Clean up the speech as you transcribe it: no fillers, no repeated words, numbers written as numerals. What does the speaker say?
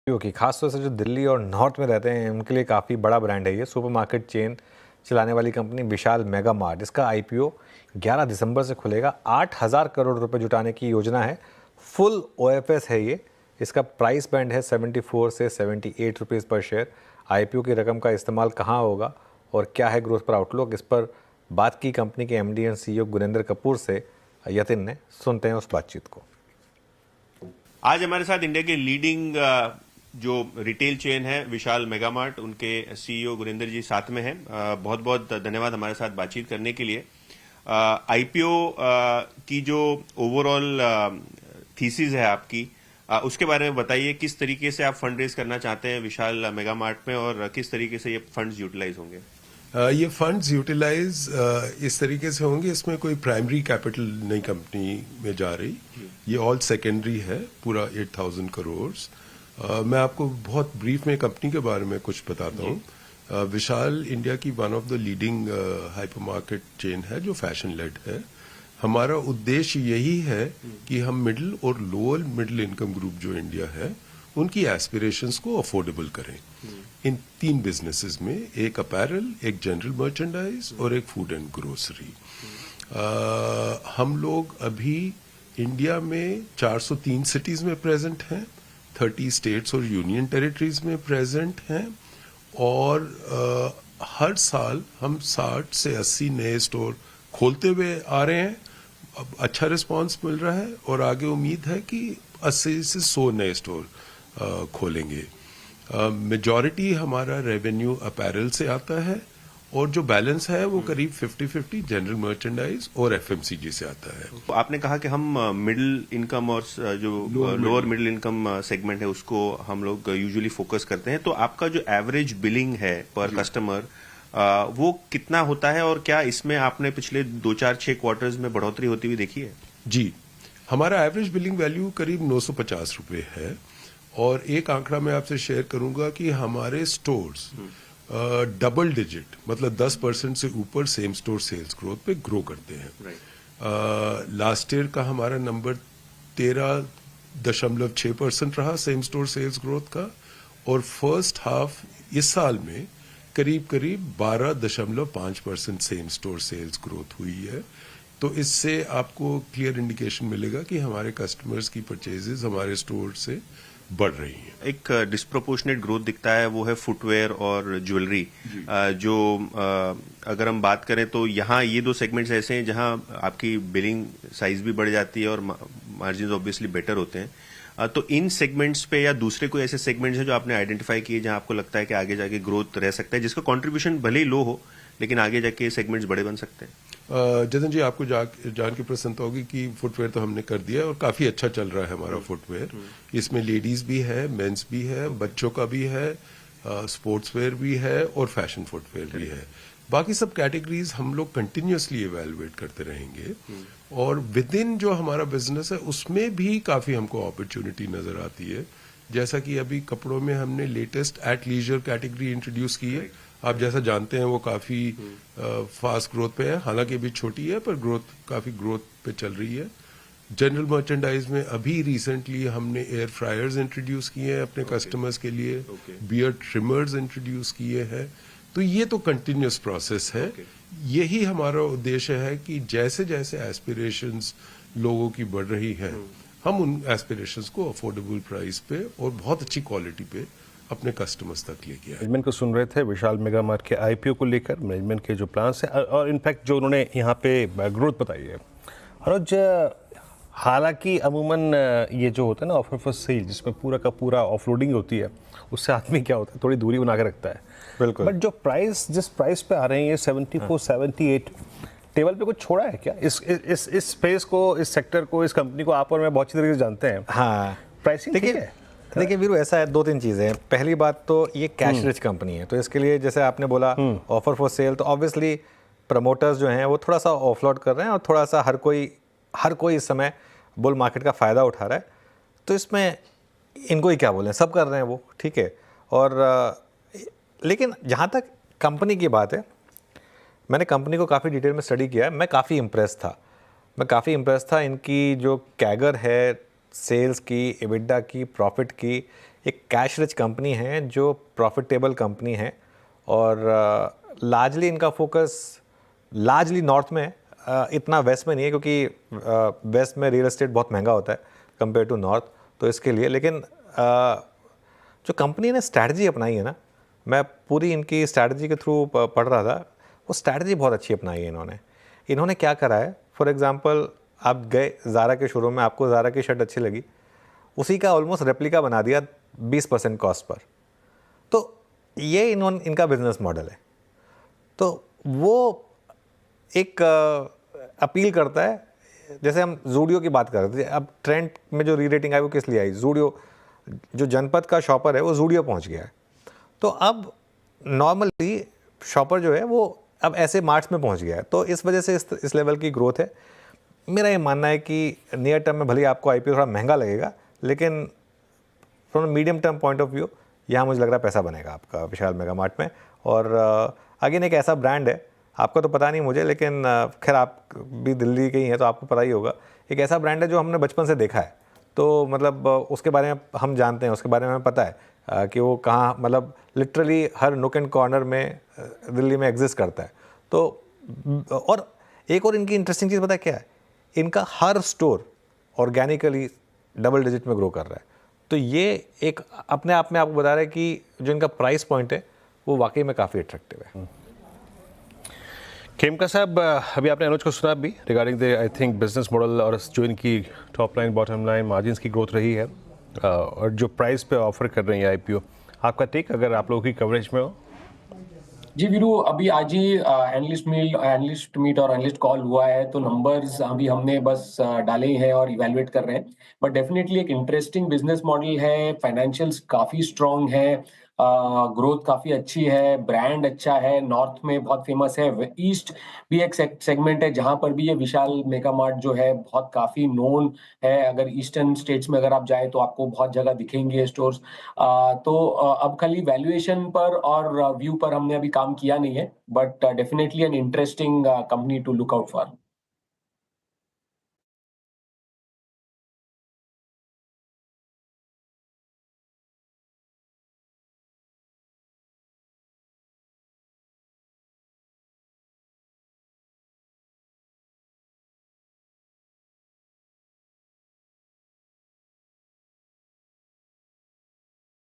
क्योंकि खासतौर से जो दिल्ली और नॉर्थ में रहते हैं उनके लिए काफ़ी बड़ा ब्रांड है ये। सुपरमार्केट चेन चलाने वाली कंपनी विशाल मेगा मार्ट, इसका आईपीओ 11 दिसंबर से खुलेगा। 8,000 करोड़ रुपए जुटाने की योजना है। फुल ओएफएस है ये। इसका प्राइस बैंड है 74 से 78 रुपीज़ पर शेयर। आईपीओ की रकम का इस्तेमाल कहाँ होगा और क्या है ग्रोथ पर आउटलुक, इस पर बात की कंपनी के MD and CEO Gurinder Kapoor से यतिन ने। सुनते हैं उस बातचीत को। आज हमारे साथ इंडिया के लीडिंग जो रिटेल चेन है विशाल मेगा मार्ट, उनके सीईओ गुरिंदर जी साथ में हैं। बहुत बहुत धन्यवाद हमारे साथ बातचीत करने के लिए। आईपीओ की जो ओवरऑल थीसिस है आपकी, उसके बारे में बताइए। किस तरीके से आप फंड रेज करना चाहते हैं विशाल मेगा मार्ट में और किस तरीके से ये फंड्स यूटिलाइज होंगे? ये फंड्स यूटिलाइज इस तरीके से होंगे, इसमें कोई प्राइमरी कैपिटल नई कंपनी में जा रही, ये ऑल सेकेंडरी है, पूरा 8,000 करोड़। मैं आपको बहुत ब्रीफ में कंपनी के बारे में कुछ बताता हूँ। विशाल इंडिया की one of the leading hypermarket chain है जो फैशन लेड है। हमारा उद्देश्य यही है कि हम मिडिल और लोअर मिडिल इनकम ग्रुप जो इंडिया है उनकी एस्पिरेशंस को अफोर्डेबल करें इन 3 बिजनेसेस में, एक अपैरल, एक जनरल मर्चेंडाइज और एक फूड एंड ग्रोसरी। हम लोग अभी इंडिया में 403 सिटीज में प्रेजेंट हैं, 30 स्टेट्स और यूनियन टेरिटरीज में प्रेजेंट हैं और हर साल हम 60 से 80 नए स्टोर खोलते हुए आ रहे हैं। अब अच्छा रिस्पांस मिल रहा है और आगे उम्मीद है कि 80 से 100 नए स्टोर खोलेंगे। मेजॉरिटी हमारा रेवेन्यू अपैरल से आता है और जो बैलेंस है वो करीब 50-50 जनरल मर्चेंडाइज और एफएमसीजी से आता है। आपने कहा कि हम मिडिल इनकम और जो लोअर मिडिल इनकम सेगमेंट है उसको हम लोग यूजुअली फोकस करते हैं, तो आपका जो एवरेज बिलिंग है पर कस्टमर वो कितना होता है और क्या इसमें आपने पिछले 2-4-6 क्वार्टर्स में बढ़ोतरी होती हुई देखी है? जी, हमारा एवरेज बिलिंग वैल्यू करीब 950 रुपए है और एक आंकड़ा मैं आपसे शेयर करूंगा कि हमारे स्टोर्स डबल डिजिट मतलब 10% से ऊपर सेम स्टोर सेल्स ग्रोथ पे ग्रो करते हैं। लास्ट ईयर का हमारा नंबर 13.6% रहा सेम स्टोर सेल्स ग्रोथ का और फर्स्ट हाफ इस साल में करीब 12.5% सेम स्टोर सेल्स ग्रोथ हुई है। तो इससे आपको क्लियर इंडिकेशन मिलेगा कि हमारे कस्टमर्स की परचेजेस हमारे स्टोर से बढ़ रही है। एक डिस्प्रोपोर्शनेट ग्रोथ दिखता है, वो है फुटवेयर और ज्वेलरी। जो अगर हम बात करें तो यहाँ ये 2 सेगमेंट्स ऐसे हैं जहाँ आपकी बिलिंग साइज भी बढ़ जाती है और मार्जिन ऑब्वियसली बेटर होते हैं। तो इन सेगमेंट्स पे या दूसरे कोई ऐसे सेगमेंट्स हैं जो आपने आइडेंटिफाई किए जहां आपको लगता है कि आगे जाके ग्रोथ रह सकता है, जिसका कंट्रीब्यूशन भले ही लो हो लेकिन आगे जाके सेगमेंट्स बड़े बन सकते हैं? जतन जी, आपको जान के प्रसन्नता होगी कि फुटवेयर तो हमने कर दिया और काफी अच्छा चल रहा है हमारा फुटवेयर। इसमें लेडीज भी है, मेंस भी है, बच्चों का भी है, स्पोर्ट्स वेयर भी है और फैशन फुटवेयर भी है। बाकी सब कैटेगरीज हम लोग कंटिन्यूअसली इवेलुएट करते रहेंगे और विद इन जो हमारा बिजनेस है उसमें भी काफी हमको अपॉर्चुनिटी नजर आती है। जैसा कि अभी कपड़ों में हमने latest athleisure category introduce की है। आप जैसा जानते हैं वो काफी फास्ट ग्रोथ पे है, हालांकि अभी छोटी है पर काफी ग्रोथ पे चल रही है। जनरल मर्चेंडाइज में अभी रिसेंटली हमने एयर फ्रायर्स इंट्रोड्यूस किए हैं अपने कस्टमर्स के लिए, बियर्ड ट्रिमर्स इंट्रोड्यूस किए हैं। तो ये तो कंटिन्यूस प्रोसेस है। यही हमारा उद्देश्य है कि जैसे जैसे एस्पिरेशंस लोगों की बढ़ रही हैं, हम उन एस्पिरेशंस को अफोर्डेबल प्राइस पे और बहुत अच्छी क्वालिटी पे अपने कस्टमर्स तक लेके आए। मैनेजमेंट को सुन रहे थे विशाल मेगा मार्ट के आईपीओ को लेकर, मैनेजमेंट के जो प्लान्स हैं और इनफैक्ट जो उन्होंने यहाँ पे ग्रोथ बताई है। और हालांकि अमूमन ये जो होता है ना ऑफर फॉर सेल, जिसमें पूरा का पूरा ऑफलोडिंग होती है, उससे आदमी क्या होता है थोड़ी दूरी बना के रखता है। बिल्कुल। बट जो जिस प्राइस पे आ रहे हैं ये 74, 78 टेबल पे कुछ छोड़ा है क्या? इस स्पेस को, इस सेक्टर को, इस कंपनी को आप और मैं बहुत अच्छी तरीके से जानते हैं। हाँ, प्राइसिंग ठीक है। देखिए वीरू, ऐसा है 2-3 चीज़ें हैं। पहली बात तो ये कैश रिच कंपनी है, तो इसके लिए जैसे आपने बोला ऑफर फॉर सेल, तो ऑब्वियसली प्रमोटर्स जो हैं वो थोड़ा सा ऑफलोड कर रहे हैं और थोड़ा सा हर कोई इस समय बुल मार्केट का फ़ायदा उठा रहा है। तो इसमें इनको ही क्या बोलें, सब कर रहे हैं वो, ठीक है। और लेकिन जहाँ तक कंपनी की बात है, मैंने कंपनी को काफ़ी डिटेल में स्टडी किया है। मैं काफ़ी इम्प्रेस था इनकी जो कैगर है सेल्स की, एबिडा की, प्रॉफिट की, एक कैश रिच कंपनी है जो प्रॉफिटेबल कंपनी है और लार्जली इनका फोकस लार्जली नॉर्थ में है, इतना वेस्ट में नहीं है क्योंकि वेस्ट में रियल एस्टेट बहुत महंगा होता है कंपेयर टू नॉर्थ, तो इसके लिए। लेकिन जो कंपनी ने स्ट्रैटेजी अपनाई है ना, मैं पूरी इनकी स्ट्रैटेजी के थ्रू पढ़ रहा था, वो स्ट्रैटेजी बहुत अच्छी अपनाई है इन्होंने क्या करा है, फॉर एग्जांपल आप गए ज़ारा के शोरूम में, आपको ज़ारा की शर्ट अच्छी लगी, उसी का ऑलमोस्ट रेप्लिका बना दिया 20% कॉस्ट पर। तो ये इनका बिजनेस मॉडल है। तो वो एक अपील करता है, जैसे हम जूडियो की बात कर रहे थे, अब ट्रेंड में जो री रेटिंग आई वो किस लिए आई, जूडियो जो जनपद का शॉपर है वो जूडियो पहुंच गया है। तो अब नॉर्मली शॉपर जो है वो अब ऐसे मार्ट्स में पहुंच गया है, तो इस वजह से इस लेवल की ग्रोथ है। मेरा ये मानना है कि नियर टर्म में भले आपको आईपीओ थोड़ा महंगा लगेगा, लेकिन from medium term point of view यहाँ मुझे लग रहा है पैसा बनेगा आपका विशाल मेगा मार्ट में। और अगेन एक ऐसा ब्रांड है, आपको तो पता नहीं मुझे, लेकिन खैर आप भी दिल्ली के ही हैं तो आपको पता ही होगा, एक ऐसा ब्रांड है जो हमने बचपन से देखा है, तो मतलब उसके बारे में हम जानते हैं, उसके बारे में हमें पता है कि वो कहाँ, मतलब लिटरली हर नुक एंड कॉर्नर में दिल्ली में एग्जिस्ट करता है। तो और एक और इनकी इंटरेस्टिंग चीज़ पता है क्या है, इनका हर स्टोर ऑर्गेनिकली डबल डिजिट में ग्रो कर रहा है। तो ये एक अपने आप में आपको बता रहा है कि जो इनका प्राइस पॉइंट है वो वाकई में काफ़ी अट्रैक्टिव है। खेमका साहब, अभी आपने अनुज को सुना भी regarding the I think business model और जो इनकी top line bottom line margins की ग्रोथ रही है और जो प्राइस पे ऑफर कर रही है आईपीओ, आपका टेक अगर आप लोगों की कवरेज में हो? जी वीरू, अभी आज ही एनालिस्ट मीट और एनालिस्ट कॉल हुआ है, तो नंबर्स अभी हमने बस डाले हैं और इवेलुएट कर रहे हैं। बट डेफिनेटली एक इंटरेस्टिंग बिजनेस मॉडल है, फाइनेंशियल्स काफी स्ट्रांग है, ग्रोथ काफी अच्छी है, ब्रांड अच्छा है, नॉर्थ में बहुत फेमस है, ईस्ट भी एक सेगमेंट है जहां पर भी ये विशाल मेगा मार्ट जो है बहुत काफी नोन है। अगर ईस्टर्न स्टेट्स में अगर आप जाए तो आपको बहुत जगह दिखेंगे स्टोर्स। तो अब खाली वैल्यूएशन पर और व्यू पर हमने अभी काम किया नहीं है, but definitely an interesting company to look out for.